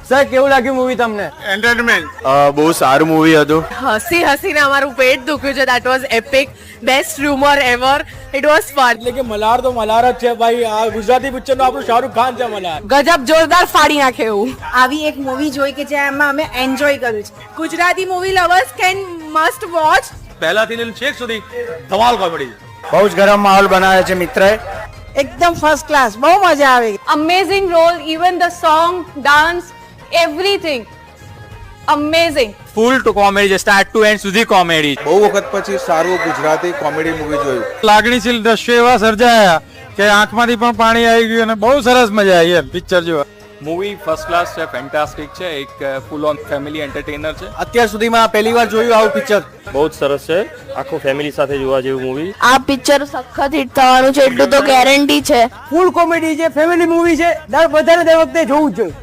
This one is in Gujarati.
સર કેવું લાગ્યું મૂવી તમને? એન્ટરટેનમેન્ટ બહુ સારું મૂવી હતું. હસી હસીને અમારું પેટ દુખ્યું છે. That was EPIC, best humour ever. It was fun. એટલે કે મલ્હાર તો મલ્હાર જ છે ભાઈ. આ ગુજરાતી પિક્ચર નો આપણું શાહરુખ ખાન છે મલ્હાર. ગજબ જોરદાર ફાડી નાખે એવું. આવી એક મૂવી જોઈ કે જેમાં અમે એન્જોય કર્યું છે. Gujarati movie lovers can must watch. પહેલાથી લઈને છેક સુધી ધમાલ કોમેડી. બહુ જ ગરમ માહોલ બનાવે છે મિત્રએ. એકદમ ફર્સ્ટ ક્લાસ, બહુ મજા આવી. Amazing role, even the song, dance, everything. Amazing. Full two comedy છે, સ્ટાર્ટ ટુ એન્ડ સુધી કોમેડી. બહુ વખત પછી સારું ગુજરાતી કોમેડી મૂવી જોયું. લાગણીશીલ દ્રશ્યો એવા સર્જાયા કે આંખમાંથી પણ પાણી આવી ગયું અને બહુ સરસ મજા આવી એમ પિક્ચર જોવા. મૂવી ફર્સ્ટ ક્લાસ છે, ફેન્ટાસ્ટિક છે, એક ફૂલ ઓન ફેમિલી એન્ટરટેનર છે. અત્યાર સુધીમાં પહેલી વાર જોયું આવું પિક્ચર. બહુ જ સરસ છે, આખું ફેમિલી સાથે જોવા જેવું મૂવી. આ પિક્ચર સખત હિટ થવાનું છે એટલું તો ગેરંટી છે. ફૂલ કોમેડી છે, ફેમિલી મૂવી છે. દર બધાને તે વખતે જોવું જ જોઈએ.